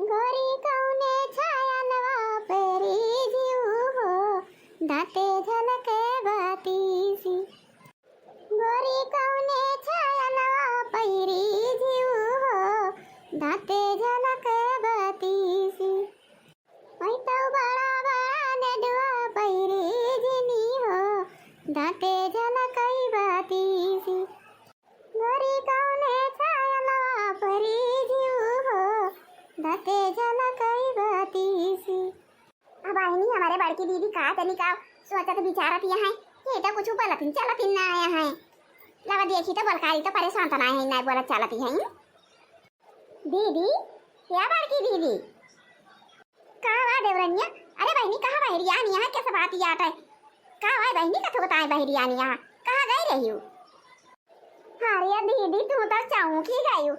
गोरी कौने छायलवा पेरी जीव हो दाते झलके बातीसी। गोरी कौने छायलवा पेरी जीव हो दाते झलके बातीसी। ओई तो बड़ा बड़ा नेडवा पेरी जिनी हो दाते झलकई बातीसी। गोरी कौने छायलवा पेरी जीव हो दाते झलकई बातीसी। अब आईनी हमारे बड़की दीदी का तनी का सोचत बिचारत यहाँ ये तो कुछ बोलत चलत ना आया है। लगा देखी तो बलकारी तो परेशान तो ना है ना बोलत चलत है। दीदी क्या बड़की दीदी कहाँ वा देवरनिया? अरे बहनी कहाँ बहरी आनी यहाँ कैसे बात याद है? कहाँ वा बहनी का तो बताए बहरी आनी यहाँ कहाँ गई रही हो? अरे दीदी तू तो चाहूँ की गई हो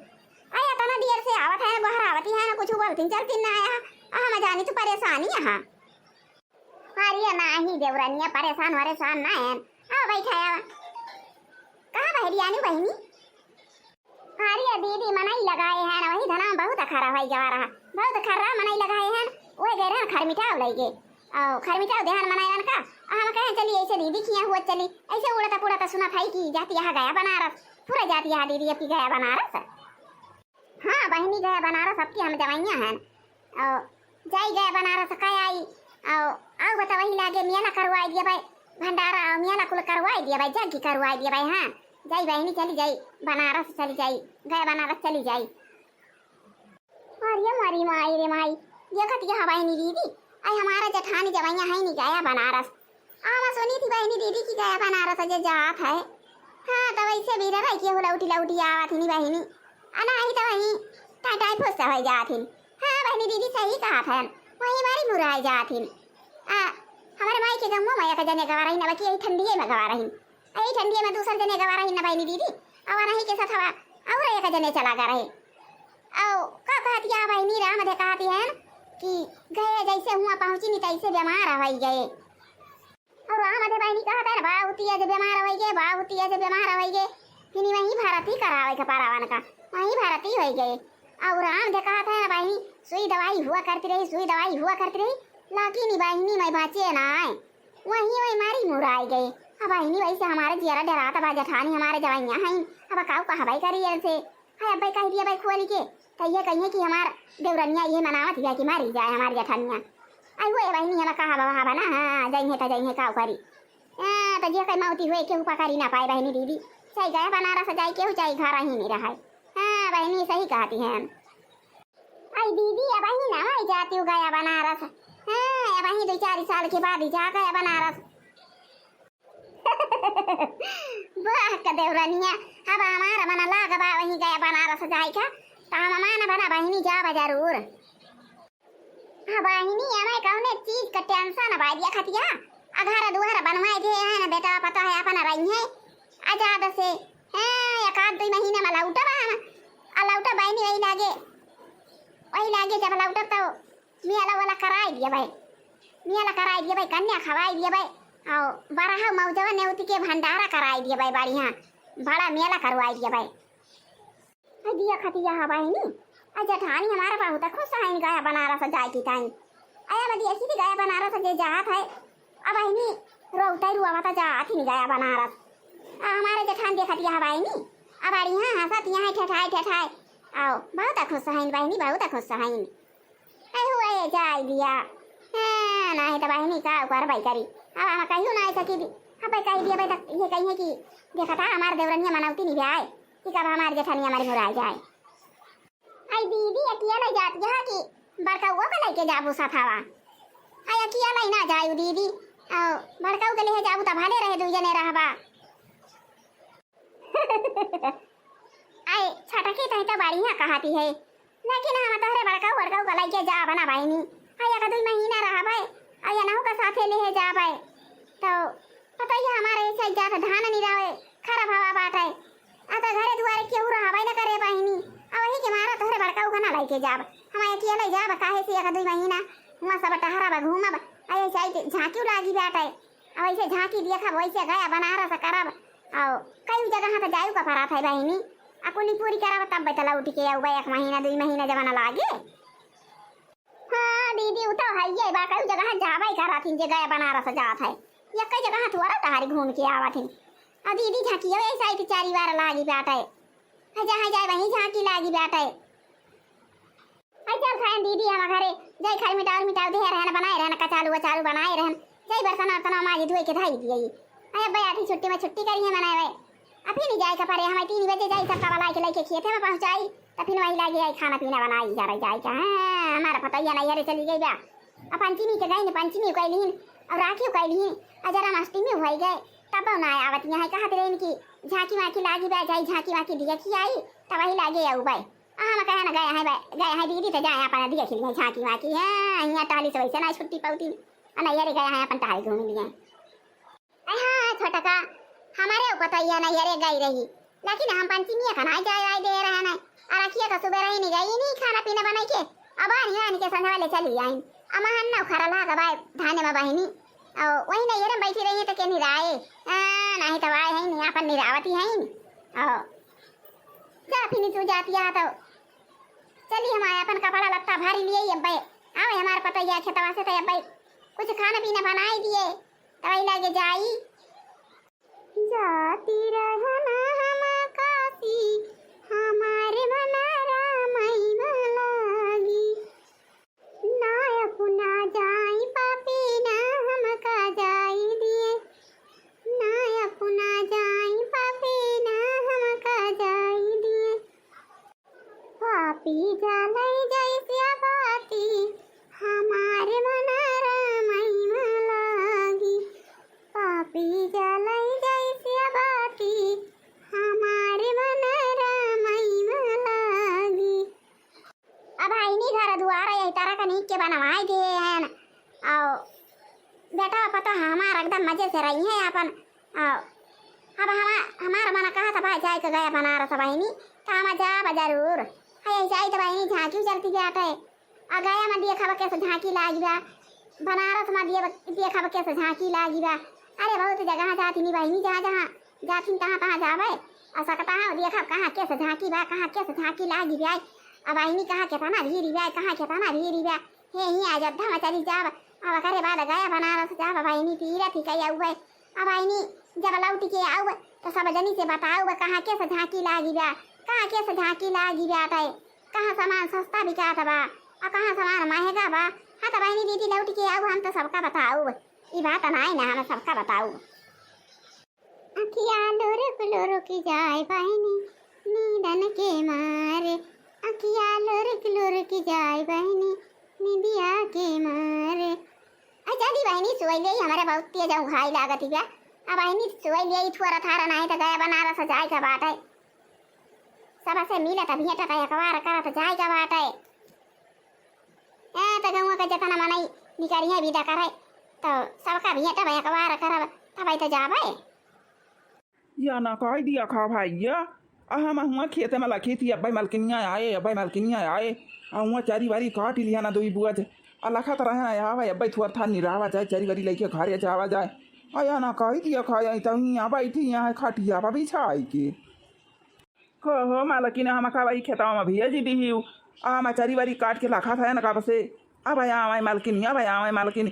आया तो ना देर से आवत है बाहर आवती है ना कुछ बोलती चलती ना आया हम जानी तो परेशानी यहाँ। अरे नहीं देवरनिया परेशान ना है आओ बैठा आवा। कहाँ बहरी आनी बहनी? अरे दीदी मनाई लगाए हैं ना वही धना बहुत खरा भाई जा रहा बहुत खरा मनाई लगाए हैं वो गए रहे खरमिटाव लगे और खरमिटाव ध्यान मनाए का हम कहे चलिए ऐसे दीदी किया हुआ चली ऐसे उड़ता सुना था कि जाती यहाँ गया बनारस पूरा जाती यहाँ दीदी अब की गया बनारस। हाँ बहनी गया बनारस अब की हम जवाइयाँ हैं और जाई गया बनारस कह आई और आओ बता वही लागे मियाला करवाई दिया भाई भंडारा और मियाला कुल करवाई दिया भाई जग की करवाई दिया भाई। हाँ जाई बहनी चली जाई बनारस चली जाई गए बनारस चली जाई। और ये मारी माई रे माई ये खतिया बहनी दीदी आई हमारा जेठानी जवाइयाँ है नहीं गया बनारस आमा सुनी थी बहनी दीदी की गया बनारस अजय जात है। हाँ तो वैसे भी रहा कि लौटी आवत नहीं बहनी अना ही तो वही टाटा फुस हो जात हिन। हाँ बहनी दीदी सही कहा था वही मारी मुराई जात हिन। हमारे माई के गम्मो माया का जने गवा रही ना बाकी यही ठंडी में गवा रही यही ठंडी में दूसरे जने गवा रही ना बहनी दीदी और नहीं के साथ हवा और एक जने चला गा रहे औ का कहती है बहनी राम दे कहती है कि गए जैसे हुआ पहुंची नहीं तैसे बीमार हो गए और राम दे बहनी कहता है बाउती है जो बीमार हो गए बाउती है जो बीमार हो गए फिर वही भारती करावे का पारावन का वही भारती हो गए और राम दे कहता है बहनी सुई दवाई हुआ करती रही लाकी नहीं बहनी मैं बचे ना वही मारी मुराई गए। अब बहनी वैसे हमारे जियारा डराता बा जेठानी हमारे जवाइयाँ हैं अब काऊ का हवाई करी से है अब कह दिया भाई खोल के तो ये कहिए कि हमार देवरनिया ये मनावत है कि मारी जाए हमारी जेठानिया आई वो बहनी हम कहा बाबा बना। हाँ जइहे काऊ करी तो जे कहीं मौती हुए केहू पकड़ी ना पाए बहनी दीदी सही गए बनारस जाए केहू चाहे घर ही नहीं रहा। हाँ बहनी सही कहती हैं आई दीदी अब ही ना मैं जाती हूँ गया बनारस। हाँ अब ही 2-4 साल के बाद ही जा गया बनारस। वाह का देवरनिया अब हमारा मना लाग बा वहीं गया बनारस जाए का तो हम माना बना बहनी जावा जरूर। हाँ बहनी हमें कौने चीज का टेंशन बा दिया खतिया अघारा दुआरा बनवाए दे है ना बेटा पता है अपना रही है आजाद से। हाँ एक आध 2 महीने में लौटा बहनी वही लागे जब लौटा तो मियाला वाला कराई दिया भाई कन्या खवाई दिया भाई और बड़ा मौजवा नेवती के भंडारा कराई दिया भाई बढ़िया बड़ा मेला करवाई दिया भाई दिया खतिया हाँ बहनी जेठानी हमारा बहुत खुश है गया बनारस जाए की टाइम आया बदी ऐसी भी गया बनारस जे जात है अब बहनी रोता ही रुआ जात ही नहीं गया बनारस हमारे जेठान देखा दिया हाँ बहनी अब बढ़िया हंसत यहाँ ठेठाए आओ बहुत खुश है बहनी बहुत खुश है हुआ जाए दिया। हाँ नहीं तो बहनी का कर भाई करी अब हम कहीं ना सकी अब कह दिया भाई ये कहीं कि देखा था हमारे देवरनिया मनावती नहीं जाए कि कब हमारे जेठानी हमारी मुराई जाए। आई दीदी अकेला जाती है कि बड़का हुआ को लेके जाबू सथावा आई अकेला ही ना जायू दीदी और बड़का के लिए जाबू तो भले रहे 2 जने रहबा। आई छटकी तही तो बढ़िया कहती है लेकिन हम तोहरे बड़का को लेके जा बना बहनी आई का 2 महीना रहा भाई आई नहु का साथे ले जा भाई तो पता ही हमारे ऐसे जा धान नहीं रहे खराब हवा बात है तो घरे दुआरे केहू रहा भाई ना करे बहनी अब वही के मारा तोहरे बड़का को ना लेके जाब हम अकेले जाब काहे से 1-2 महीना हुआ सब टहरा घूमब ऐसे झांकी लागी बात है अब ऐसे झांकी देखा वैसे गया बनारस करब और कई जगह तो जायू का पड़ा था बहनी अपनी पूरी कराब तब बतला उठ के 1 महीना 2 महीना जमाना लागे दीदी उतो है ये बा कई जगह जावे करा थी जे गया बनारस जात है ये कई जगह थोड़ा तहारी घूम के आवा थी आ दीदी झांकी ऐसा ही चारी बार लागी बैठे है जहाँ जाए वहीं झांकी लागी बैठे चल खाए दीदी हम घरे जय खाई मिटाओ दे रहन बनाए रहन कचालू चालू बनाए रहन जय बर्तन वर्तन माजी धोई के धाई दिए अरे भैया थी छुट्टी में छुट्टी करी है मनाए अभी नहीं जाए कपड़े हमें 3 बजे जाई सबका वाला के लेके खेते में पहुंचाई तो फिर वही लागी आई खाना पीना बनाई जा रही जाए हाँ हमारा पता ही नहीं यार चली गई बा अब पंचमी के गई पंचमी कैलीन और राखी कैलीन अजरा अष्टमी हो गए तब ना आवत यहाँ कहा ट्रेन की झांकी वाकी लागी बा जाई झांकी वाकी दिया खियाई तब वही लागे आऊ बाई हम कहे ना गए हैं दीदी तो जाए अपन दिया खिल झांकी वाकी है यहाँ टाली से वैसे ना छुट्टी पौती नहीं यार गए हैं अपन टहल घूम लिए हाँ छोटा का हमारे ऊपर तो यह नहीं यारे गई रही लेकिन हम पंचमी खाना जाए दे रहे हैं रखिए तो सुबह रही नहीं गई नहीं खाना पीना बनाई के अब आनी के संध्या वाले चली आई अमहन ना खरा लागा भाई धाने में बहिनी और वही नहीं यार बैठी रही है तो क्या निराए नहीं तो आए है नहीं अपन निरावती है और जा फिर तू जाती है तो चलिए हमारे अपन कपड़ा लत्ता भारी लिए अब भाई आओ हमारे पता ही खेतवा से तो अब भाई कुछ खाना पीना बनाई दिए तभी लगे जाई जाती रहना हम काशी हमारे बनारा महिमा लागी ना अपना जाई पापी ना हम का जाई दिए ना अपना जाई पापी ना हम का जाई दिए पापी जालई जैसे बाती हमारे बनारा महिमा लागी पापी जालई जैसे बाती हमारे बनारा महिमा लागी अब आई नहीं घर दुआरा यही तरह का नीक के बनवाए दे हैं आओ बेटा पता हमारा एकदम मजे से रही है अपन आओ अब हमारा मन कहा था भाई जाए तो गया बनारस बहनी तो हम जा जरूर है जाए तो बहनी झांकी चलती जाता है आ गया में देखा कैसे झांकी लागी बा बनारस में देखा कैसे झांकी लागी बा अरे बहुत जगह जाती नहीं बहनी जहाँ जहाँ जाती तहाँ जावे ऐसा कहता है देखा कहाँ कैसे झांकी बा कहाँ कैसे झांकी लागी बा अब बहनी कहाँ के ना भीरी बा कहाँ के ना भीरी बा हे ही अयोध्या में चली जाब अब करे बाद गया बनारस जाब बहनी तीरथ ही कही आऊ अब बहनी जब लौट के आऊ तो सब जनी से बताऊ कहाँ कैसे झांकी लागी बा कहाँ कैसे झांकी लागी बा कहाँ सामान सस्ता बिकात बा और कहाँ सामान महंगा बा हाँ तो बहनी दीदी लौट के आऊ हम तो सबका बताऊ ये बात नहीं ना हम सबका बताऊ अखिया लोरुक की जाए बहनी नींदन के मारे अखिया लोरुक की जाए बहनी निदिया के मारे अच्छा दी बहनी सोई ले हमारे बहुत तेज घाई लागत है अब बहनी सोई ले थोड़ा थारा नहीं तो गया बनारस जाए का बात है सब से मिला तो भेंट का अखबार करा तो जाए का बात है तो गाँव का जतना मनाई निकरिया विदा करे तो सबका भेंट भाई अखबार करा तब तो जावे या ना कह दिया खा भाई या हम हुआ खेत में लखी थी अब्बाई मलकिनिया आए हुआ चारी बारी काट लिया ना दो बुआ लखा तरह आया भाई अब्बाई थोड़ा था निरावा जाए चारी बारी लेके घर जावा जाए या ना कह दिया खाया तो यहाँ बैठी यहाँ खाटिया पा बिछाई के हो मालकिन हम खा भाई खेता में भैया जी दी हम चारी बारी काट के लखा था ना का से अब आया मालकिन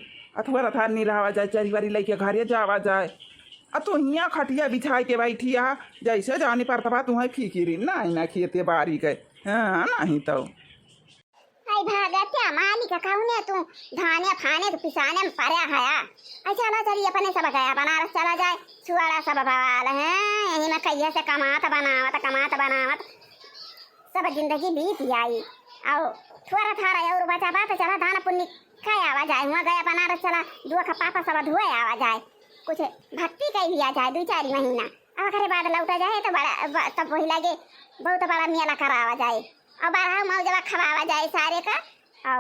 थोड़ा था निरावा जाए चारी बारी लेके घर जावा जाए तो यहाँ खटिया बिछा के बैठिया जैसे जाने पर तबा तुम्हें फिकिरी ना खेते बारी गए हाँ नहीं तो आई भागा क्या मालिक कहने तू धाने फाने तो पिसाने में पड़ा है चला चलिए अपने सब गया बनारस चला जाए छुआड़ा सब बवाल है यही में कहिए से कमात बनावत सब जिंदगी बीत आई और थोड़ा थारा और बचा बात चला धान पुण्य खाए आवा जाए हुआ गया बनारस चला दुआ का पापा सब धुए आवा जाए कुछ भक्ति कर लिया जाए 2-4 महीना अब करे बाद लौटा जाए तो बड़ा तब वही लगे बहुत बड़ा मेला करावा जाए और बारह मौजवा खवावा जाए सारे का और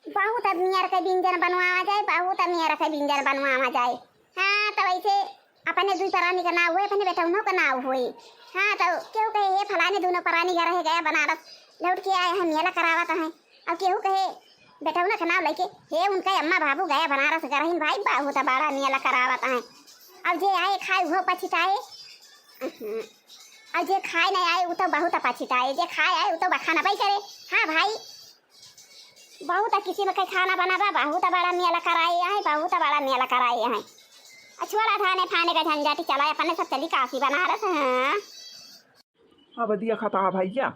बहुत मियार का व्यंजन बनवावा जाए बहुत मियार का व्यंजन बनवावा जाए हाँ तो वैसे अपने 2 प्राणी का नाव हुए अपने बेटा का नाव हुई हाँ तो क्यों कहे ये फलाने दोनों प्राणी का रह गया बनारस लौट के आए हैं मेला करावत हैं अब केहू कहे बेटा का नाम लेके हे उनका अम्मा बाबू गया बनारस गरहीन भाई बहुत बड़ा मेला करावत हैं अब जे आए खाए वो पछिताए और जे खाए नहीं आए वो तो बहुत पछिताए जे खाए आए वो तो बखाना भाई करे हाँ भाई बहुत किस्म के खाना बनाबा, बहुत बड़ा मेला कराए हैं, बहुत बड़ा मेला कराए हैं। छोड़ा थाने फाने का झंझट चला अपने सब चली काशी बनारस। हाँ अब दिया खाता भैया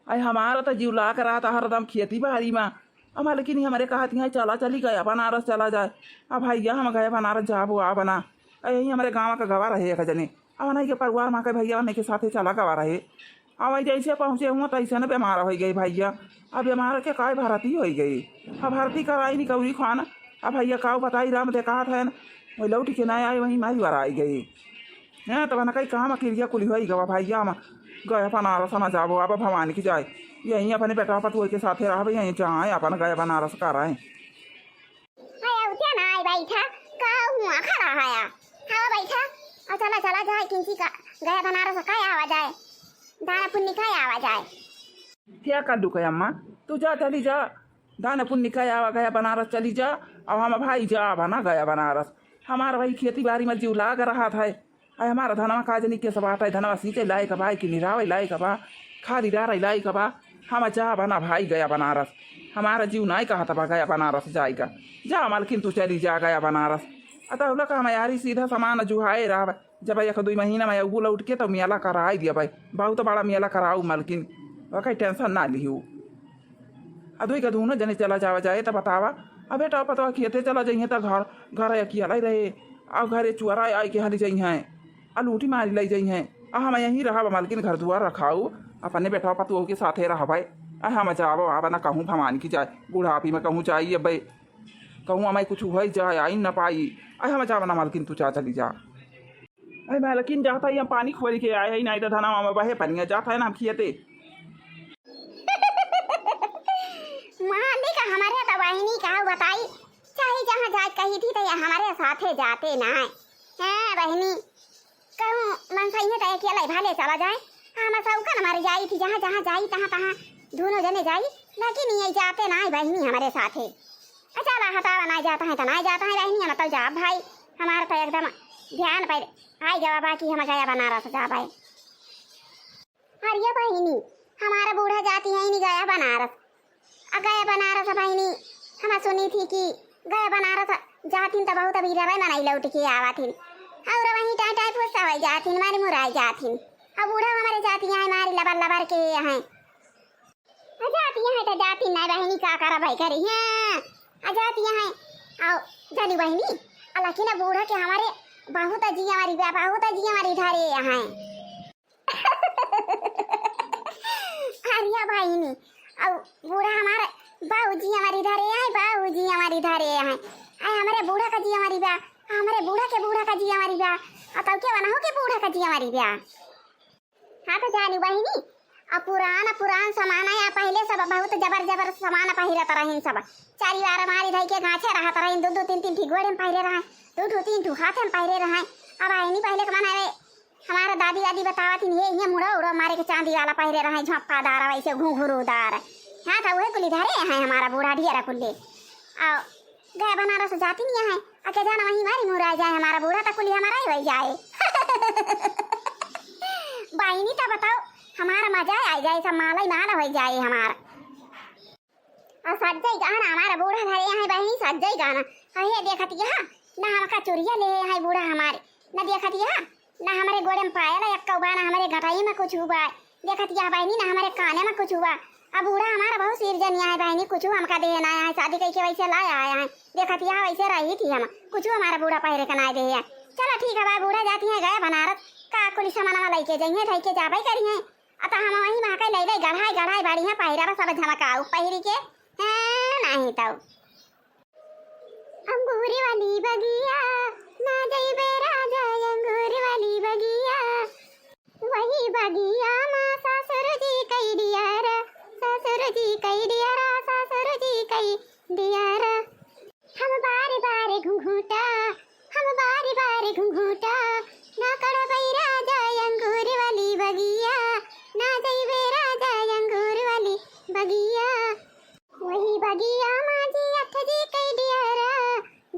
अरे हमारा तो जीव ला कर आता हरदम खेती बाड़ी में। अब लेकिन हमारे कहती हैं चला चली गया बनारस चला जाए। अब भैया हम गए बनारस जाबो आ बना यही हमारे गाँव का गवा रहे एक जने। अब नहीं के परिवार माँ के भैया के साथ चला गवा रहे। अब जैसे पहुँचे हुआ तैसे न बीमार हो गई भैया। अब बीमार के काय भर्ती हो गई। अब भर्ती कराई नहीं कौरी खाना। अब भैया काऊ बताई राम देखा था वही लौट के ना आए वहीं माई वर आई गई। हाँ तब न कहीं काम क्रिया कुली हो गवा भैया हम गए बनारस न जाबो अब भवानी की जाए यहीं अपने बेटा पतुआ के साथ रहा यहीं जाए अपन गए बनारस कर आए। बैठा का हुआ खड़ा है हाँ बैठा और चला चला जाए किसी का गया बनारस का आवाज आए दाना पुण्य का आवाज आए। क्या कर दू कह अम्मा तू जा चली जा दाना पुण्य का आवा गया बनारस चली जा। अब हम भाई जा बना गया बनारस हमारा भाई खेती बाड़ी में जीव लाग रहा था। अरे हमारा धनवा काजनी के सब आता है धनवा सींचे लाई का भाई की निरावे लाई का बा खादी डारा लाई का बा हम जा बना भाई गया बनारस। हमारा जीव नहीं कहा था गया बनारस जाएगा जा मालकिन तू चली जा गया बनारस। अतः लगा हम यारी सीधा सामान जुहाए रहा जब एक 2 महीना में वो लौट के तो मेला कराई दिया भाई बहुत बड़ा मेला कराऊ मालकिन कहीं टेंशन ना लिहू। अदुई का दोनों जने चला जावा जाए तो बतावा अब बेटा पता खेते चला जाइए तो घर घर अकेला रहे अब घरे चुअरा आई के हली जाइ हैं लूटी मारी लाई जाइ हैं। हम यहीं रहा मालकिन घर दुआर रखाऊ अपने बेटा पतुओं के साथे रह भाई। हम जाबो आब ना कहूँ भवानी की जाए बुढ़ापी में कहूँ चाहिए भाई कहूँ हमें कुछ हो जाए आई न पाई हम जाब ना मालकिन तू चा चली जा। अरे मालकिन जाता ही हम पानी खोल के आए ही नहीं तो धना में बहे पनिया जाता है ना हम खियते मालिक हमारे तो वाहिनी का बताई चाहे जहाँ जाए कही थी तो हमारे साथे जाते ना है बहनी कहूँ मन सही तो अकेला भाले चला जाए। हम सबका हमारे जाई थी जहाँ जहाँ जाई तहाँ तहाँ दोनों जने जाई लेकिन ये जाते ना बहनी हमारे साथे। अच्छा हटावा ना जाता है तो ना जाता है बहनी हम तो जा भाई हमारा तो एकदम ध्यान पर आई जवाब कि हम गया बनारस जा भाई। अरे बहनी हमारा बूढ़ा जाती है नहीं गया बनारस गया बनारस बहनी हम सुनी थी कि गया बनारस जाती तो बहुत अभी रवे मनाई लौट के आवा थी और वहीं टाटा पूछता हुई जाती मारी मुराई जाती अब बूढ़ा हमारे जाती है मारी लबर लबर के हैं जाती है तो जाती नहीं बहनी का करा भाई करी है जाती है आओ जानी बहनी लेकिन ना बूढ़ा के हमारे बहुत जी हमारी बहुत जी हमारी धारे हैं अरे बहनी अब बूढ़ा हमारे बाबूजी हमारी धारे हैं बाबूजी हमारी धारे हैं हमारे बूढ़ा का जी हमारी ब्याह हमारे बूढ़ा का जी हमारी ब्याह तब क्या बनाओ के बूढ़ा का जी हमारी ब्याह। हाँ तो जानी बहनी अब पुरान सामान है पहले सब बहुत जबर सामान पहिरत रहे सब चारी बार हमारी धई के गाछे रहत रहे 2-2 3 ठीक घोड़े में पहिरे रहे 2-3 हाथे में पहिरे रहे। अब आई नहीं पहले के माने हमारा दादी दादी बतावा थी ये मुड़ा उड़ा मारे के चांदी वाला पहिरे रहे झोंकादार वैसे घुंघरूदार हाँ था वही कुली धरे हैं हमारा बूढ़ा ढियरा कुल्ले आओ गए बनारस जाती नहीं है आके जाना वहीं मारी मुरा जाए हमारा बूढ़ा तो कुली हमारा ही वही जाए बहनी तो बताओ हमारा मजा आ जाए सब माला ही माला हो जाए हमारा और सज्जई गाना हमारा बूढ़ा धरे हैं बहनी सज्जई गाना अरे देखती यहाँ ना हमका चोरिया ले हैं बूढ़ा हमारे न देखती यहाँ ना हमारे गोड़े में पाया ना यक्का हुआ ना हमारे घटाई में कुछ हुआ देखती यहाँ बहनी ना हमारे काने में कुछ हुआ। अब बूढ़ा हमारा बहुत सिरजनिया है बहनी कुछ हमका देना आया है शादी करके वैसे लाया आया है देखती यहाँ वैसे रही थी हम कुछ हमारा बूढ़ा पहरे का ना दे है। चलो ठीक है भाई बूढ़ा जाती है गए बनारस का कुल सामान लेके जाइए ढई के जाबे करी है अतः हम वहीं वहाँ के ले गढ़ाई बाड़ी है पहिरा सब झमकाऊ पहिरी के नहीं तो अंगूरी वाली बगिया ना जइबे राजा अंगूर वाली बगिया वही बगिया माँ ससुर जी कई दियारा ससुर जी कई दियारा ससुर जी कई दियारा हम बारे बारे घुंघूटा हम बारे बारे घुंघूटा ना करबई राजा अंगूर वाली बगिया ना जइबे राजा अंगूर वाली बगिया वही बगिया माँ जी अठ जी कई दियारा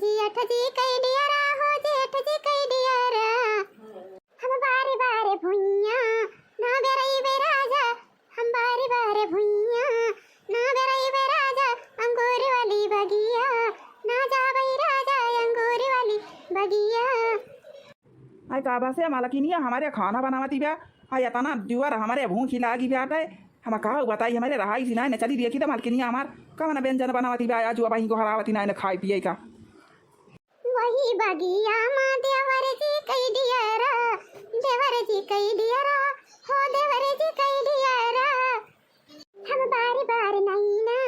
जी अठ जी कई दियारा हो जेठ जी कई दियारा हम बारे बारे भुइया ना बेरई बे राजा हम बारे बारे भुइया ना बेरई बे राजा हाय का बासे मालकिनिया हमारे खाना बनावती ब्या हाय तना जुआर हमारे भूख लागी ब्याटे हम का बताई हमारे रहाई सी ना चली देखी तो मालकिनिया हमार कवन व्यंजन बनावती ब्या आज वही को हरावती ना खाई पिए का वही बगिया माँ देवर जी कई दियरा देवर जी कई दियरा हो देवर जी कई दियरा हम बार बार नहीं ना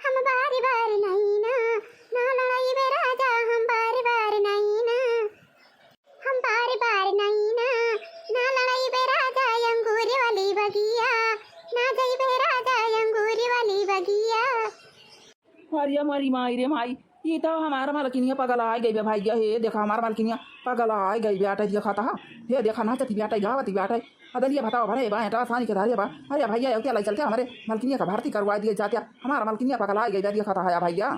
हम बार बार नहीं ना ना लड़ाई बे राजा हम बार बार नहीं ना हम बार बार नहीं ना ना लड़ाई बे राजा अंगूरी वाली बगिया ना जई बे राजा अंगूरी वाली बगिया अरे हमारी माई रे माई ये तो हमारा मालकिनिया पगला आ गई भैया हे देखा हमारा मालकिनिया पगला आ गई बेटा देखा था हे देखा नाचती बेटा गावती बेटा अदलिया बताओ भरे बेटा आसानी के धारे बा अरे भैया क्या लाई चलते हमारे मालकिनिया का भर्ती करवा दिए जाते हमारा मालकिनिया पगला आ गई देखा था भैया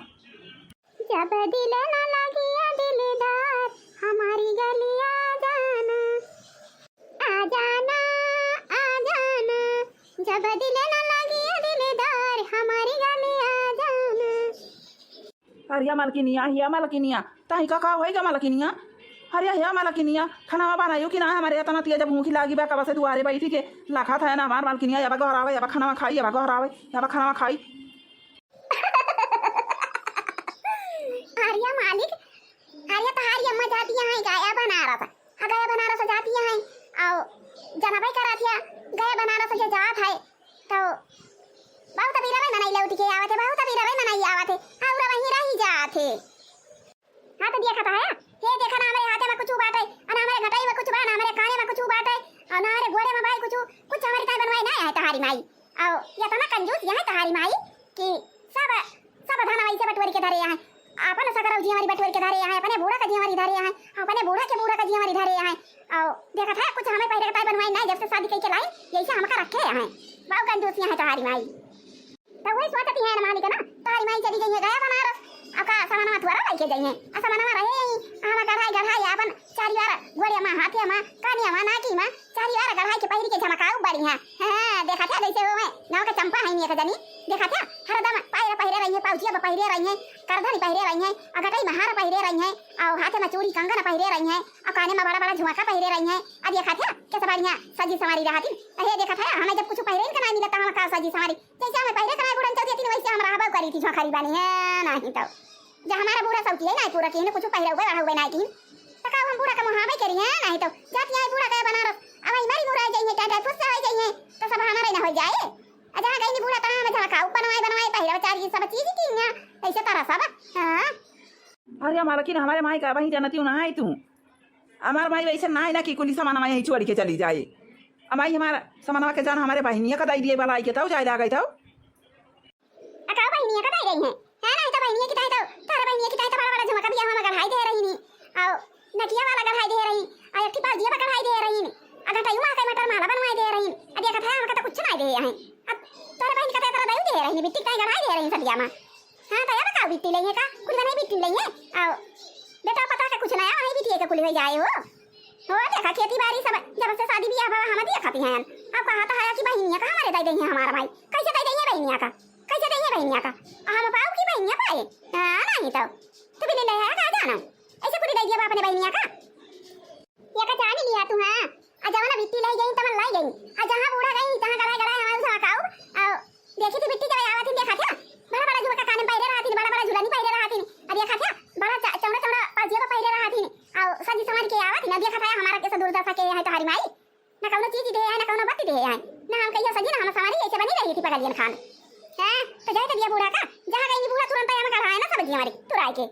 जब दिल न लगिया दिलदार हमारी गलिया जाना आ जाना आ जाना जब दिल न लगिया दिलदार हमारी गलिया जाना अरे मालकिनिया ताही का होएगा मालकिनिया अरे हे मालकिनिया खाना बनायो कि ना हमारे इतना तेज भूखी लागी बा कब से दुआरे बैठी के लाखा था ना हमार मालकिनिया या घर आवे या खाना खाई या घर आवे या खाना खाई आर्या मालिक आर्या तो हारी अम्मा जाती है गाया बनारस गया बनारस जाती है और जनाबाई करा थिया गया बनारस के जात है तो बहुत बीरा में मनाई लौट के आवते बहुत बीरा में मनाई आवते और वहीं रही जाते हां तो देखा था ये देखा ना हमारे हाथे में कुछ बाटे और हमारे घटाई में कुछ बा ना हमारे काने में कुछ बाटे और ना हमारे घोड़े में भाई कुछ हमारी काय बनवाई ना है तहारी माई और ये तो ना कंजूस ये है तहारी माई कि सब धाना वैसे बटोरी के धरे हैं अपन सकरव जी हमारी बटोरी के धरे हैं अपने बूढ़ा का जी हमारी धरे हैं अपने बूढ़ा का जी हमारी धरे हैं और देखा था कुछ हमें पहले का बनवाई ना जब से शादी करके लाई यही हमका रखे हैं बाऊ कंजूसियां है तहारी माई तो वही सोचती है ना मालिक ना तहारी माई चली गई है गया बनारस अब का सामान मत वाला लेके जाइए आ सामान में रहे हम गढ़ाई अपन चारी बार गोड़े में हाथे में कानिया में नाकी में चारी बार गढ़ाई के पहिर के झमकाऊ बड़ी है हां देखा था जैसे वो में नाव के चंपा है नहीं का जानी देखा था हरदम पायरे पहिरे रही है पाउचिया में पहिरे रही है करधनी पहिरे रही है अगटाई में हार पहिरे रही है और हाथे में चूड़ी कंगन पहिरे रही है और काने में बड़ा झुमका पहिरे रही है अब देखा था कैसे बढ़िया सजी सवारी रहती अरे देखा था हमें जब कुछ पहिरे का नहीं मिलता हम का सजी सवारी जैसे हमें पहिरे का गुड़न चौथी दिन वैसे हम रहबा करी थी झखरी बनी है नहीं तो जब हमारा बूढ़ा सौती है ना पूरा की कुछ पहिरा हुआ रहा हुआ नहीं तो का हम बूढ़ा का मुहावे करी है नहीं तो जाती है बूढ़ा का बनारस अब हमारी बूढ़ा जाइए टाटा फुस हो जाइए तो सब हमारे ना हो जाए जहाँ गई बूढ़ा तना में झलका बनवाए पहिरा चार सब चीज की ना ऐसे तरह सब हां अरे मालकिन हमारे माई का वही जानती हूँ ना है तू हमार माई वैसे ना है ना कि कुली सामान माई छोड़ के चली जाए अमाई हमारा सामान के जान हमारे बहनिया का दाई दिए वाला आई के तब जाए गई था अका बहनिया का दाई रही है नहीं तो बहनिया की ताई तो तारा बहनिया की ताई तो बड़ा झुमका भी हम गढ़ाई दे रही नी और नकिया वाला गढ़ाई दे रही और एक पास दिया गढ़ाई दे रही नी अगर ताई मां का मटर माला बनवाई दे रही अब देखा था हमका तो कुछ नहीं दे हैं अब तारा बहन का तारा दाई दे रही बिट्टी ताई गढ़ाई दे रही सदिया मां हां तो अब का बिट्टी लेंगे का कुछ नहीं बिट्टी लेंगे और बेटा पता का कुछ नया नहीं बिट्टी के कुल हो जाए हो देखा खेती बाड़ी सब जब से शादी ब्याह बाबा हम दिया खाती हैं अब कहा था कि बहनिया का हमारे दाई देंगे हमारा भाई कैसे दाई देंगे बहनिया का कैसे देंगे बहनिया का हम पाऊ की बहनिया पाए हां नहीं तो भी ले ले है का जाना ऐसे कुछ दे दिया अपने बहनिया का ये का जान लिया तू हां आ जवाना बिट्टी लाई गई तमन लाई गई आ जहां बूढ़ा गई जहां गड़ाई हमारे उसा काऊ और देखी थी बिट्टी जब आवत देखा था बड़ा बड़ा झुमका कान में पहिरे रहती बड़ा बड़ा झुलानी पहिरे रहती अब देखा था बड़ा चमड़ा चमड़ा पाजिया पहिरे रहती और सजी समाज के आवत न देखा था हमारा कैसे दुर्दशा के है तहारी माई ना कौनो चीज दे है ना कौनो बत्ती दे है ना हम कहियो सजी ना हम समारी ऐसे बनी रही थी पगलियन खान हैं तो जाए तो दिया बूढ़ा का जहां गई बूढ़ा तुरंत आया मगर है ना सब्जी हमारी तुराई के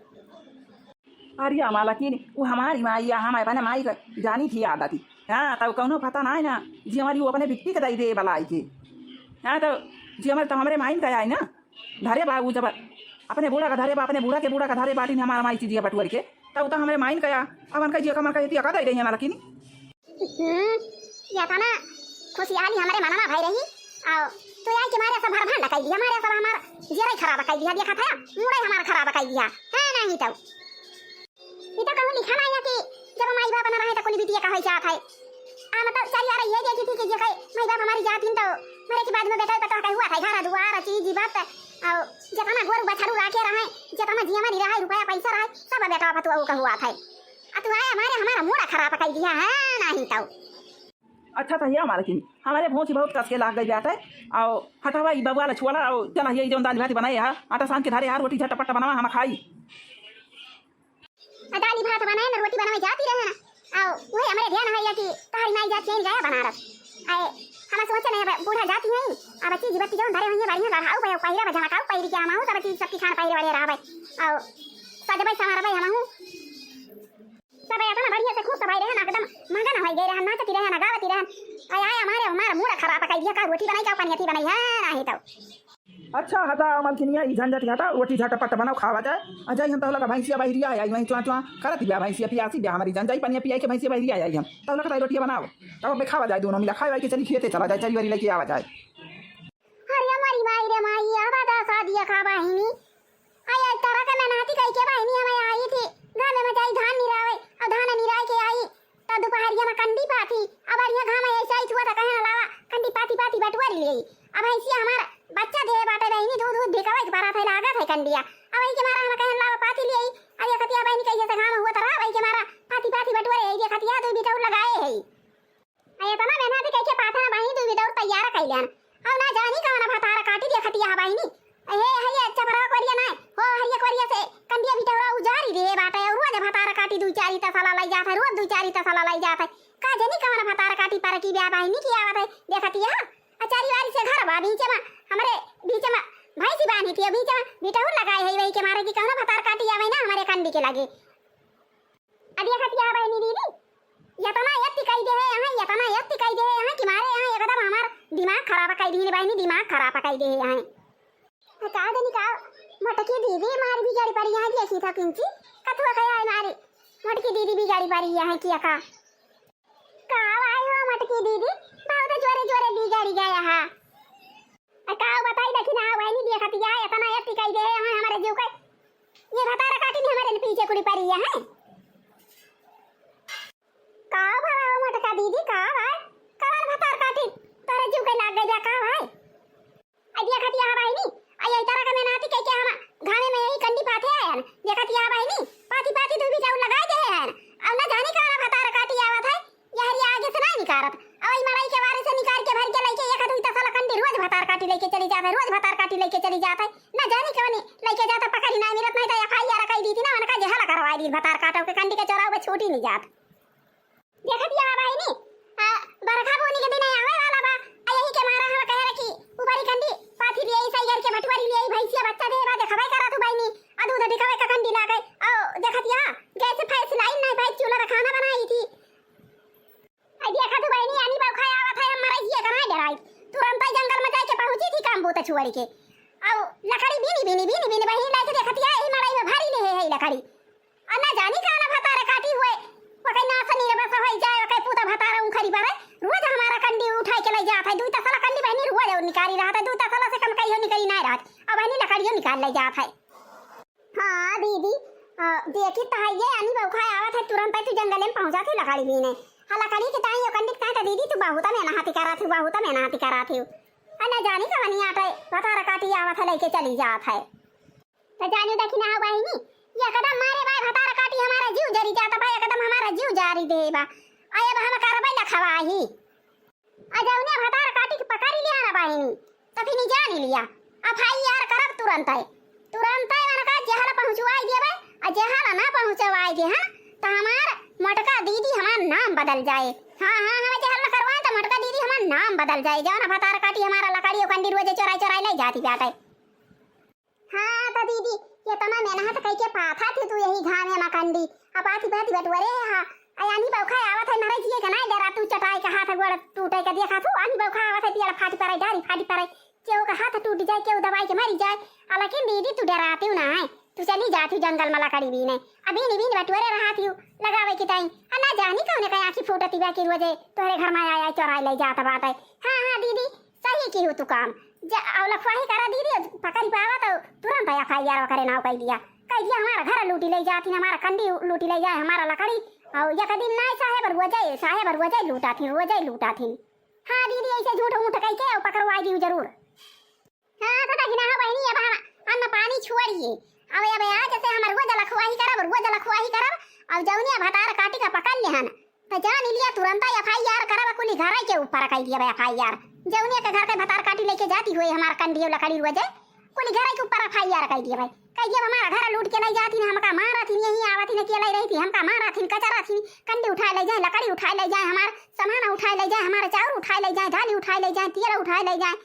अरे मालकिन वो हमारी माई हम अपने माई का जानी थी आदत थी हाँ तब कौनो पता ना है ना जी हमारी वो अपने बिक्री के दाई दे वाला आई थी हाँ तो जी हमारे तो हमारे माइन का आई ना धरे बाबू जब अपने बूढ़ा का धरे अपने बूढ़ा का धरे बाटी ने हमारा माई चीज बटुअर के तब तो हमारे माइन का अमन का जी कमर का का दे रही है मालकिन या था ना खुशहाली हमारे मनमा भाई रही और तो यार के मारे सब भर भांडा कर दिया हमारे सब हमारा जीरा खराब कर दिया देखा था मुड़ा हमारा खराब कर दिया है नहीं तो ये तो कहूं लिखा ना कि जब माई बाप ना रहे तो कोई बिटिया का हो जात है आ मतलब चल यार ये देखी थी कि जे माई बाप हमारी जात हिन तो मरे के बाद में बेटा पता का हुआ था घर दुआर चीज बात और जतना गोर बछड़ू राखे रहे जतना जी हमारी रहे रुपया पैसा रहे सब बेटा पतुआ का हुआ था तू आया हमारा मूड खराब कर दिया है नहीं तो। अच्छा तो ये मालकिन हमारे भोंसी बहुत कस के लाग गई जाता है और हटावा ई बबुआ छुआला और चला ये जो दाल भात बनाए है आटा सान के धारे यार रोटी झटपट बनावा हम खाई। दाली भात बनाए ना रोटी बनावे जाती रहे ना और वही हमारे ध्यान है कि तारी माई जाती है गया बनारस आए हम सोचे नहीं बूढ़ा जाती नहीं अब चीज बत्ती जो धरे हुए बढ़िया गढ़ाऊ पे पहिरा बजा का पहिर के हम सब चीज सबकी खान पहिरे वाले रहा भाई और सज भाई हमारा भाई हम सब आता ना बढ़िया से खूब सफाई रहे ना एकदम महंगा ना हो गए रहन नाचती रहे ना गावती रहन आए आए हमारा मूड खराब कर दिया का रोटी बनाई का पानी बनाई है नहीं तो। अच्छा हटा मालकिनिया ई झंझट हटा रोटी झटपट बनाओ खावा जाए अजय हम तो लगा भैंसिया बहरिया आई वहीं चुआ चुआ करत बिया भैंसिया पियासी बिया हमारी जंजाई पनिया पिया के भैंसिया बहरिया आई हम तो लगा रोटी बनाओ तब खावा जाए दोनों मिला खाए के चली खेते चला जाए चली वाली लेके आवा जाए। अरे हमारी माई रे माई आवा दा शादी का बहिनी आया तारा का नाती कई के बहिनी हमें आई थी गाने में जाई धान निरावे और धान निराय के आई तो दोपहरिया में कंडी पाती अब अरिया घाम ऐसा ही हुआ था कहां लावा कंडी पाती पाती बटवारी ले अब ऐसी हमारा बच्चा दे बाटे बहिनी दूध दूध दिखावे के बारा थे लागत है कंडिया अब आई के मारा हम कहां लावा पाती ले अरिया खतिया बहिनी कहिए से घाम हुआ था भाई के मारा पाती पाती बटवारे आई जे खतिया दो बिटाऊ लगाए है आया तना मेहनत कई के पाथा बहिनी दो बिटाऊ तैयार कइलन अब ना जानी कौन भतारा काटी दे खतिया बहिनी हे हये अच्छा बरा करिया ना हो हरिया करिया से कंडिया बिटाऊ उजारी दे बाटे और रोज भतारा काटी दू चारी तसला लाई जात है रोज दू चारी तसला लाई जात है का जानी कौन भतारा काटी पर की ब्याह बहिनी की आवत है देखतिया अचारी वाली से घर बा बीच में हमरे बीच में भैंसी बांधी थी बीच में बिटाऊ लगाए है वही के मारे की कौन भतार काटी आवे ना हमारे कंडी के लगे अदिया खतिया बहिनी दीदी या तना यत्ती कई दे है यहां या तना यत्ती कई दे है यहां कि मारे यहां एकदम हमार दिमाग खराब कई दी बहिनी दिमाग खराब कई दे है यहां का देनी का मटकी दीदी मार भी गाड़ी पर यहां देखी था किंची कथवा कया है मारी मटकी दीदी भी गाड़ी पर यहां किया का आए हो मटकी दीदी बहुत जोरे जोरे भी गाड़ी गया है का बताई देखी ना बहिनी दिया खतिया या तना यत्ती कई दे है यहां हमारे जीव का ये भतारा काटी ने हमारे पीछे कुड़ी पर है का भरा मटका दीदी का भाई कौन भतार काटी तारे जीव के लाग गया का भाई अदिया खतिया बहिनी आई तारा का मेनाती कह के हम घाने में यही कंडी पाथे आया ये खतिया बहिनी पाती पाती तू भी जाऊ लगा दे है अब ना जानी कौन भतार काटी आवत है यहरी आगे से नहीं निकारत अब मलाई के बारे से निकाल के भर के लेके एक दुई तसला कंडी रोज भतार काटी लेके चली जाता है रोज भतार काटी लेके चली जाता है ना जानी कौन लेके जाता पकड़ी ना मिलत नहीं तो एफआईआर यार कही दी थी ना उनका जहला करवाई दी भतार काटो के कंडी के चौराहे पे छोटी नहीं जात देखत या बहिनी बरखा बोनी के दिन आवे वाला बा यही के मारा हम कह रखी ऊपरी कंडी पाथी लिए ऐसा यार के भटवारी लिए भैंसिया बच्चा दे बा देखवाई करा तू बहिनी दूध दिखावे का कंडी ला गए ओ देखत या गैस फैस लाइन नहीं भाई चूल्हा खाना बनाई थी आई देखा तू बहिनी आनी बाव खाया आवत है हमारा ये कहां डराई तुरंत ही जंगल में जाके पहुंची थी काम बोता छुआड़ी के आओ लकड़ी बीनी बहिनी लाके देखत या ई मड़ाई में भारी ले है लकड़ी और ना जानी काना भतारे काटी हुए ओके ना सनी रे बस होई जाए ओके पूता भतारा उखरी बारे रोज हमारा कंडी उठाई के ले जात है दुई तसला कंडी बहिनी रोज निकाली रहत है दुई तसला से कम कहियो निकली नहीं रहत अब बहिनी लकड़ियो निकाल ले जात है हां दीदी देखी ता ये आनी बौखा आवत है तुरंत तू जंगल में पहुंचा थी लकड़ी बीने हां लकड़ी के ताई यो कंडी काटा दीदी तू बहुत में नहाती करा थी बहुत में नहाती करा थी अना जानी का बनी आटे भतारा काटी आवत है लेके चली जात है तो जानी देखी ना बहिनी ये कदम मारे भाई भतारा काटी हमारा जीव जरी जाता भाई कदम हमारा जीव जारी देबा आए बा हम करबै लखवाही आ जाऊने भतारा काटी के पकड़ी लिया ना बहिनी तो फिर जान लिया अब भाई यार करब तुरंत है मन का जहला पहुंचवाई देबे आ जहला ना पहुंचवाई दे हां तो हमार मटका दीदी हमार नाम बदल जाए हां हम जहला करवाए तो मटका दीदी हमार नाम बदल जाए जौन भतारा काटी हमारा लकड़ी कंडी रोज चोराई चोराई ले जाती जाते हां तो दीदी ये तना मेहनत कई के पाथा थी तू यही घामे में कंडी अब आती बाती बटवरे हा आनी बौखा आवत है मारे जिए के नहीं डरा तू चटाई के हाथ गोड़ टूटे के देखा तू आनी बौखा आवत है पिया फाटी पड़े डारी फाटी पड़े केहू का हाथ टूट जाए केहू दवाई के मरी जाए लेकिन दीदी तू डराती ना है तू चली जाती जंगल में लकड़ी बीने अभी नीबीन बटवरे रहती लगावे की टाइम ना जानी कौन का आंखी फूटती बा की रोजे तोरे घर में आया चोराई ले जाता बात है हां दीदी सही की हो तू काम लखवाही करा दीदी पकड़ी पावा तो तुरंत आया खाइयार करे नाव कह दिया हमारा घर लूटी ले जाती हमारा कंडी लूटी ले जाए हमारा लकड़ी और या कदी ना साहेब रोजे लूटा थी हां दीदी ऐसे झूठ मूठ कह के पकड़वाई दी जरूर हां तो देखना बहनी अब हम पानी छोड़िए अब आज से हम रोज लखवाही करब अब जौनिया भतार काटी का पकड़ ले हन तो जान लिया तुरंत एफआईआर करब कुली घर के ऊपर कह दिया एफआईआर जौनिया के घर के भतार काटी लेके जाती हुई हमार कंडियो लकड़ी हुए जाए कुली घर के ऊपर एफआईआर कह दिया भाई कह दिया हमारा घर लूट के ले जाती हमका मारा थी यही आवती न के ले रही थी हमका मारा थी कचरा थी कंडी उठा ले जाए लकड़ी उठा ले जाए हमार सामान उठा ले जाए हमारा चाउर उठा ले जाए झाली उठा ले जाए तेल उठा ले जाए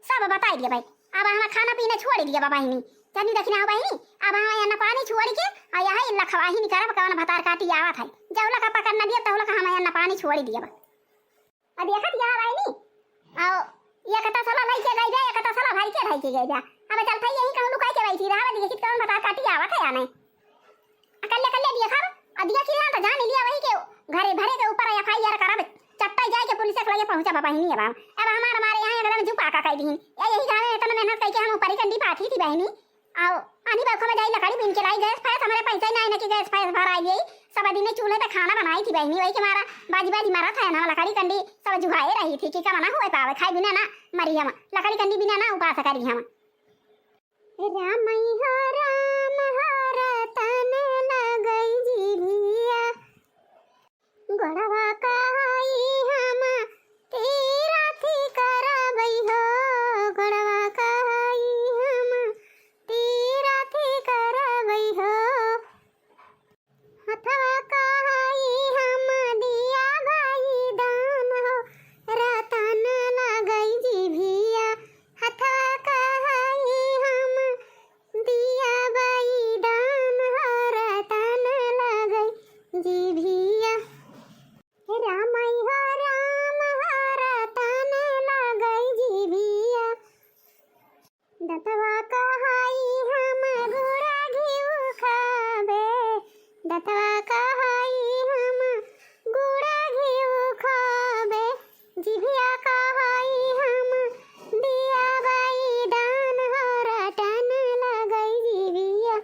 सब बता दिया भाई अब हम खाना पीना छोड़ दिया बाबा ही जानी देखना हो बहनी अब हम यहाँ पानी छोड़ के और यहाँ इल्ला खवाही नहीं करब कौन भतार काटी आवत है जौला का पकड़ना दिया तौला का हम यहाँ पानी छोड़ दिया अब देखत दिया बहनी आओ ये कता साला लाई के गई ये कता साला भाई के ढाई के गई अब चलता यही कहूं लुकाई के बैठी रहा देखित कौन भतार काटी आवत है या नहीं अकल्ले अकल्ले दिया खा अब दिया कि तो जान लिया वही के घरे भरे के ऊपर एफआईआर करब चट्टा जाए के पुलिस के लगे पहुंचा बाबा ही अब हमारे यहाँ एकदम झुपा का कह दी यही गाँव में इतना मेहनत करके हम ऊपर कंडी पाठी थी बहनी आओ आनी बाखा में जाई लकड़ी बिन के लाई गैस फैस हमारे पैसा नहीं ना कि गैस फैस भरा गई सब दिन चूल्हे पे खाना बनाई थी बहनी वही के मारा बाजी बाजी मारा था ना लकड़ी कंडी सब जुहाए रही थी कि का मना हुए पावे खाई बिना ना मरी हम लकड़ी कंडी बिना ना उपास करी हम राम हर तन लगई जीभिया गड़वा काई हम तेरा थी करबई हो गड़वा काई हम तेरा थी करबई हो हथवा काई हम दिया गई दान हो रतन लगई जीभिया हथवा काई हम दिया गई दान हो रतन लगई जीभिया राम रतन लगई जीभिया दतवा कहाई हम गुड़ा घिउ खाबे दतवा कहाई हम गुड़ा घिउ खाबे जीभिया कहाई हम दिया गई दान हो रतन लगई जीभिया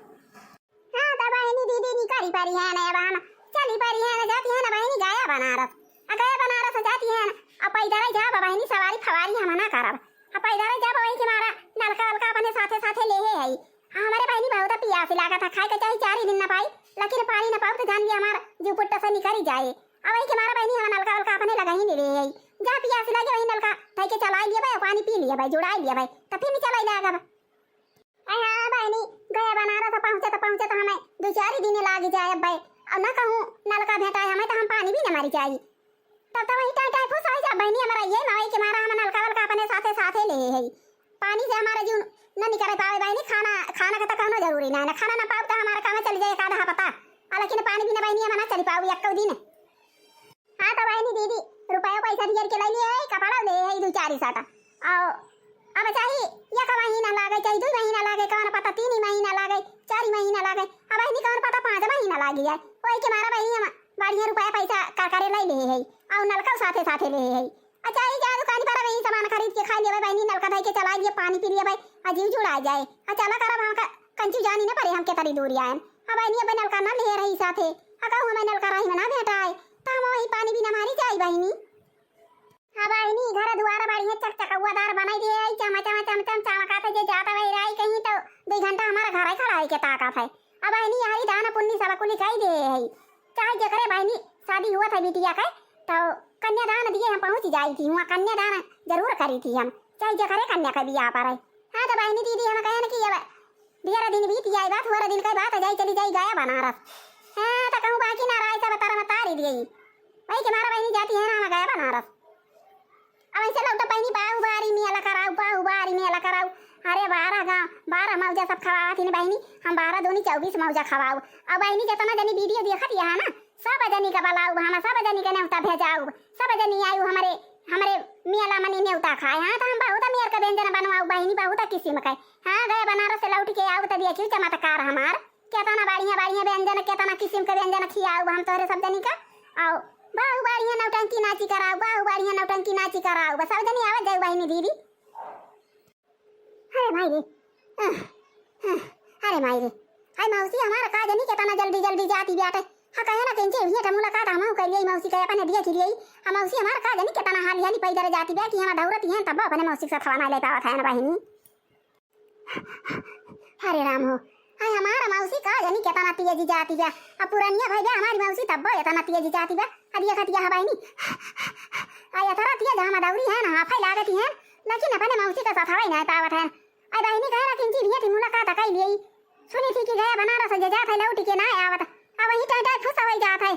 हाँ तो बहनी दीदी निकारी पारी है ना बहन चली पारी है ना जाती है ना बहनी गया बनारस गया बनारस जाती है ना अब पैदल जा बहनी सवारी फवारी हम ना करब अब पैदल जा वही के मारा नलका वलका अपने साथे साथे ले है हमारे बहनी बहुत प्यास लगा था खाए के चाहे 4 दिन ना पाई लेकिन पानी ना पाओ तो जान लिया हमारा जो पुट्टा से निकल जाए अब वही के मारा बहनी हम नलका वलका अपने लगा ही नहीं ले जा प्यास लगे वही नलका थई के चला लिया भाई पानी पी लिया भाई जुड़ा लिया भाई तो फिर नहीं चला लगा हाँ बहनी गया बनारस पहुंचे तो हमें 2-4 दिन लाग जाए भाई अब ना कहूँ नलका भेटा हमें तो हम पानी भी न मारी चाहिए तब तो वही टाइम फुस हो जा बहनी हमारा ये ना के मारा हम नलका वलका अपने साथे साथे ले है पानी से हमारा जीवन न निकल पावे बहनी खाना का तो कहना जरूरी ना ना खाना ना पाओ तो हमारा काम चल जाए आधा पता लेकिन पानी बिना बहनी हम ना चल पाओ एक दिन हाँ तो बहनी दीदी रुपया पैसा दिया के ले लिए कपड़ा ले है 2-4 साटा आओ अब चाहिए या का महीना लागे चाहिए 2 महीना लागे कौन पता 3 महीना लागे 4 महीना लागे अब बहनी कौन पता 5 महीना लागी जाए वही के मारा बहनी हम बढ़िया रुपया पैसा का करे ले है और नलका साथे साथे ले है अच्छा ही जा दुकान पर वही सामान खरीद के खा लिया बहनी नलका धई के चला लिया पानी पी लिया भाई अजीब जुड़ा जाए चला करब हम कंचू जानी ना परे हम के तरी दूर आए अब बहनी अब नलका ना ले रही साथे अका हमें नलका रही ना भेटाए तो हम वही पानी बिना मारी जाए बहनी हाँ बहनी घर दुआरा बढ़िया चकचकौदार बनाई दे चमकाते जे जाता वही राई कहीं तो 2 घंटा हमारा घर ही खड़ा है के ताकत है अब बहनी यारी दाना पुन्नी सब कुली कही दे है चाहे जे करे बहनी शादी हुआ था बिटिया का तो कन्यादान दिए हम पहुंच जाई थी वहाँ कन्यादान जरूर करी थी हम चाहे जे करे कन्या का बियाह पर हाँ तो बहनी दीदी हम कहे ना कि अब 11 दिन बीत जाए बात 12 दिन का बात जाई चली जाई गया बनारस हाँ तो कहूँ बाकी ना राय सब तारा तारी दी वही के मारा बहनी जाती है ना हम गया बनारस अब ऐसे लोग तो बहनी बाहुबारी मेला कराऊ अरे 12 मौजा सब खवावा थी बहनी हम 12 दूनी 24 मौजा खवाऊ अब बहनी जितना जनी वीडियो देखत यहाँ ना सब जनी का बलाऊ हम सब जनी के न्योता भेजाऊ सब जनी आयु हमारे मेला मनी न्योता खाए हाँ तो हम बहुत मेर का व्यंजन बनवाऊ बहनी बहुत किस्म का हाँ गए बनारस से लौट के आऊ तो देखियो चमत्कार हमार केतना बढ़िया व्यंजन केतना किस्म के व्यंजन खियाऊ हम तोरे सब जनी का आओ बाहु बढ़िया नौटंकी नाची कराऊ बस सब जनी आवे जाऊ बहनी दीदी अरे भाई रे अरे भाई रे हाय मौसी हमारा का जनी केतना जल्दी जाती बेटे हाँ कहे ना केंचे भी मुलाकात हम करिए मौसी कहे अपने दिया खिलिए हम मौसी हमारा का जनी केतना हाली पैदल जाती बेटी हम दौड़ती हैं तब अपने मौसी से खवाना ले पावत है ना बहनी अरे राम हो हाय हमारा मौसी का जानी केतना तेज जाती बा। अब पुरानिया भाई बा हमारी मौसी तब एतना तेज जाती बा। अदिया खतिया हवाई नी आया थरा तिया जहां दौरी है ना हाफै लागती है लेकिन अपने मौसी का साथ हवाई ना पावत है। आई बहिनी कह रखिन जी भी मुलाकात कई लिए सुनी थी कि गया बनारस जे जात है लौट के ना आवत अब वही टाटा खुश होई जात है।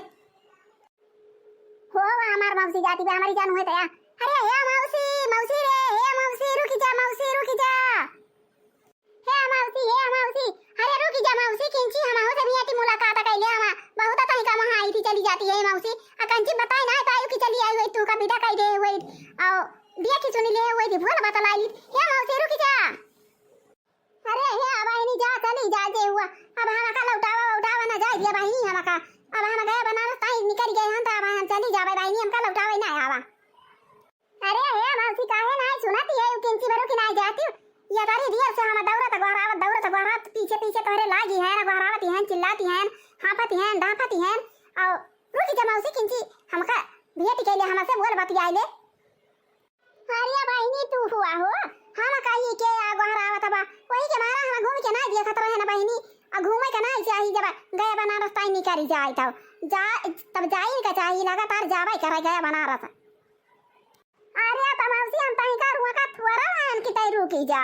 हो हमार मौसी जाती बा हमारी जान होय तया। अरे हे मौसी मौसी रे हे मौसी रुक जा मौसी रुक जा हे मौसी अरे रुक जा मौसी किंची हम हो से भी मुलाकात कैले हम बहुत तई का वहां आई थी चली जाती है मौसी आ कंची बताई ना पायु की चली आई हुई तू का बिदा कई दे हुई आओ दिया की सुनी ले हुई थी भोल बतलाई हे मौसी रुक जा। अरे हे बहिनी जा चली जा जे हुआ अब हम का उठावा ना जाए दिया बहिनी हम का अब हम गए बनारस ताई निकल गए हम त अब चली जावे बहिनी हम का लौटावे ना आवा। अरे हे मौसी काहे ना सुनाती है किंची बरो की ना जाती या तारी दिया से हम दौड़त गौरावत पीछे पीछे तोरे लागी है गौरावती है चिल्लाती है हाफती है डाफती है और रुक जा मौसी किंची हमका भेट के लिए हमसे बोल बतियाइले। अरे बहिनी तू हुआ हो हम कही के गौरावत बा वही के मारा हम घूम के ना दिया खतरा है ना बहिनी आ घूमे का ना चाहिए जब गए बनारस ताई निकल जाए तब जाई का चाहिए लगातार जावे करे गए बनारस। अरे मौसी हम तई का रुआ का थोड़ा है कि तई रुकी जा।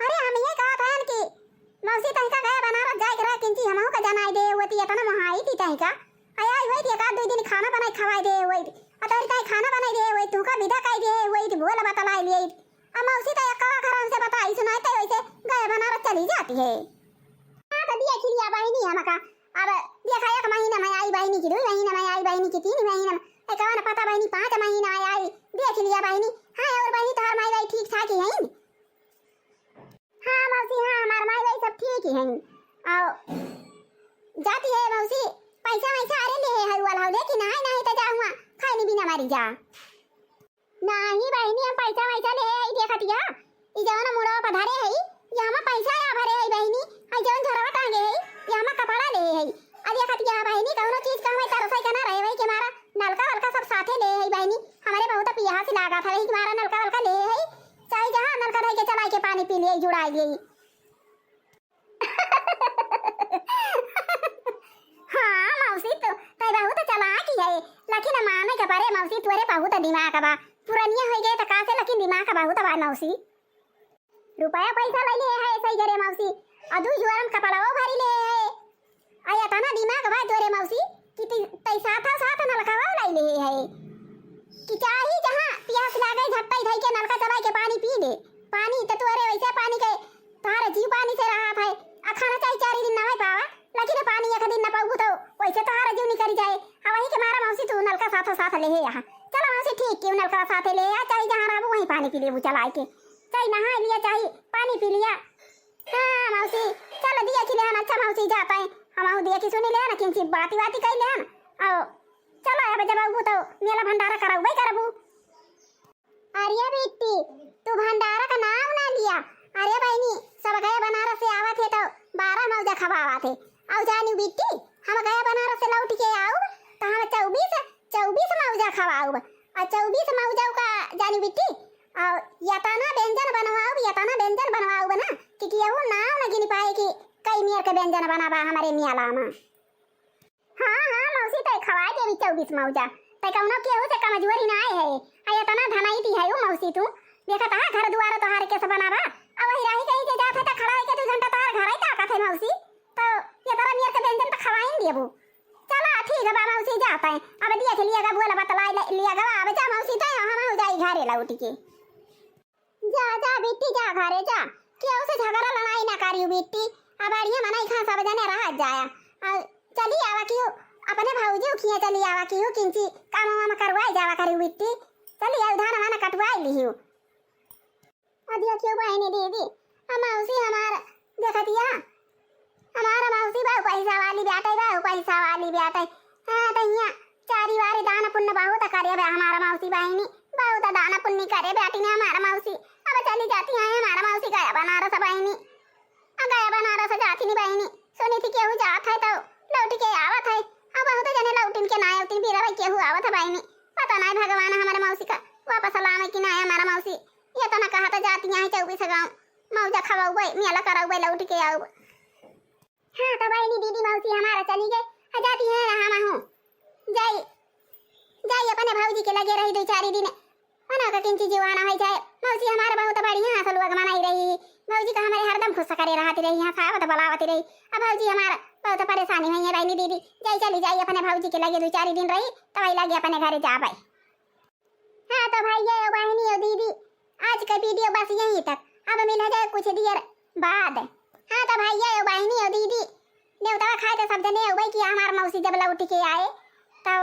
अरे हम ये कहा था कि मौसी तई का गए बनारस जाए करे किंची हमहु का जनाई दे होती है तना महाई थी तई का आई हुई थी का दो दिन खाना बनाई खवाई दे हुई अतरी तई खाना बनाई दे हुई तू का विदा कई दे हुई थी बोल बतलाई लिए अब मौसी तई का खराम से बताई सुनाई तई वैसे गए बनारस चली जाती है। हां तो दिया खिलिया बहिनी हम का अब देखा एक महीना में आई बहिनी की 2 महीना में आई बहिनी की 3 महीना में कौन पता बहिनी 5 महीना आई देख लिया बहिनी। हां और बहिनी तो हमारी भाई ठीक ठाक ही है। हां मौसी हां हमार माई भाई सब ठीक ही है और जाती है मौसी पैसा अरे ले है वाला देखी नहीं तो जाऊंगा खाई नहीं बिना मारी जा नहीं बहिनी हम पैसा ले आई देखतिया ई जवन मुड़ो पधारे है ये हम पैसा आ भरे है बहिनी आई जवन झरवा टांगे है ये हम कपड़ा ले है आ देखतिया बहिनी कौनो चीज का हमें तरसई का ना रहे भाई के मारा नलका वलका सब साथे ले है बहिनी हमारे बहुत पिया से लगा था कि मारा नलका वलका ले है चाहे जहां नलका रह के चला के पानी पी लिए जुड़ा लिए। हां मौसी तो तई बहुत चालाक है लेकिन माने के बारे मौसी तोरे बहुत दिमाग बा पुरानिया हो गए त का से लेकिन दिमाग बहुत बा मौसी रुपया पैसा ले ले है सही करे मौसी अदू जुआरम कपड़ाओ भरी ले है आया तना दिमाग बा तोरे मौसी कि तई साथ नलका वाला ले है कि चाही जहां प्यास लागे झट्टा धई के नलका चला के पानी पी ले पानी त तोरे वैसे पानी के तारे जीव पानी से रहा है आ खाना चाहिए 4 दिन ना है पावा लेकिन पानी एक दिन ना पाऊ तो वैसे तारा जीव निकल जाए आ वही के मारा मौसी तू नलका साथ ले है यहां चलो मौसी ठीक क्यों नलका साथ ले आ चाहे जहां रहबो वहीं पानी पी ले चला के चाहे नहा लिया चाहे पानी पी लिया। हां मौसी चलो दिया खिले हम अच्छा मौसी जाता है हम दिया की सुनी ले ना किंची बाती कई ले आओ चलो अब जब आबू तो मेला भंडारा कराऊ भाई करबू। अरे बेटी तू भंडारा का नाम ना लिया अरे बहनी सब गए बनारस से आवत है तो 12 मौजा खवावा थे आओ जानी बेटी हम गए बनारस से लौट के आओ तो हम 24 मौजा खवाऊ और 24 मौजा का जानी बेटी और यताना व्यंजन बनवाऊ बना कि वो नाम ना गिन पाए कि कई मेर के व्यंजन बनावा हमारे मियाला में। हां मौसी तय खवाए देवी 24 मौजा तय कौनो केहू से कमजोरी ना आए है आया तना धनाई दी है ओ मौसी तू देखा ता घर दुआर तोहार के सब बनावा अब वही रही कहीं के जात है त खड़ा है के 2 घंटा तार घर आई का कथे मौसी तो ये तारा मेर के व्यंजन त खवाइन देबू चला ठीक है बा मौसी जाता है अब दिया के लिया गा बोला बतलाई लिया गा अब जा मौसी तो हम हो जाई घरे लौट के जा बेटी जा घरे जा केहू से झगड़ा लड़ाई ना करियो बेटी अब बढ़िया मनाई खा सब जने रह जाया चली आवा कियो अपने भाऊजी खिया चली आवा कियो किंची काम करवाई जावा करियो बेटी चली आ धान वाना कटवाई लियो अदिया क्यों बहनी दीदी हम मौसी हमारा देखतिया हमारा मौसी बहु पैसा वाली बेटा हां तैया चारी वारी दान पुण्य बहुत करे बे हमारा मौसी बहनी बहुत दान पुण्य करे बेटी ने हमारा मौसी अब चली जाती है हमारा मौसी गया बनारस बहनी गया बनारस जाती नहीं बहनी सुनी थी केहू जात है तो लौट के आवत है अब बहुत जने लौटिन के ना उतिन बीरा भाई केहू आवत है बहनी पता नहीं भगवान हमारे मौसी का वापस लावे कि ना हमारा मौसी ये तो ना कहा था जाती है 24 गांव मौजा खवाऊ भाई मेला कराऊ भाई लौट के आऊ हाँ तो बहनी दीदी मौसी हमारा चली गए जाती है हम हूँ जाई जाई अपने भाऊजी के लगे रही 2-4 दिन मना का किन चीज आना है जाए मौसी हमारा बहुत बढ़िया हंसल वग मनाई रही मौसी का हमारे हरदम खुश करे रहती रही हंसावत बलावत रही अब भाऊजी हमारा बहुत परेशानी हुई है बहनी दीदी जाई चली जाई अपने भाऊजी के लगे 2-4 दिन रही तो वही लगे अपने घरे जा भाई। हाँ तो भाई ये बहनी और दीदी आज का वीडियो बस यहीं तक अब मिला जाए कुछ देर बाद। हाँ तो भाई ये बहनी और दीदी देवता खाए तो सब जने हुए कि हमारा मौसी जब लौट के आए तो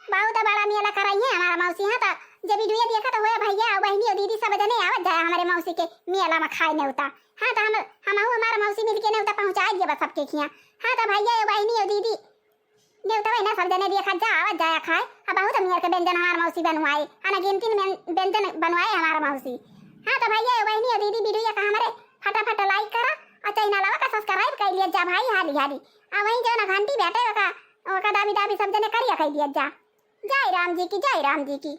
बहुत बड़ा मेला कराई है हमारा मौसी। हाँ तो जब वीडियो देखा तो हुआ भैया और बहनी और दीदी सब जने आवत जाए हमारे मौसी के मेला में खाए नेवता। हाँ तो हम हमारा मौसी मिल के नेवता पहुँचा दिए बस सबके खिया। हाँ तो भैया और बहनी और दीदी नेवता वही ना सब जने देखा जा आवत जाया खाए अब बहुत मेर के व्यंजन हमारा मौसी बनवाए आना गिनती में व्यंजन बनवाए हमारा मौसी। हाँ तो भैया और बहनी और दीदी वीडियो का हमारे फटाफट लाइक करा और चैनल का सब्सक्राइब कर लिया जा भाई हाली हाली आ वहीं जो ना घंटी बैठे का दाबी दाबी सब जने करिया कर दिया जा। जय राम जी की जय राम जी की।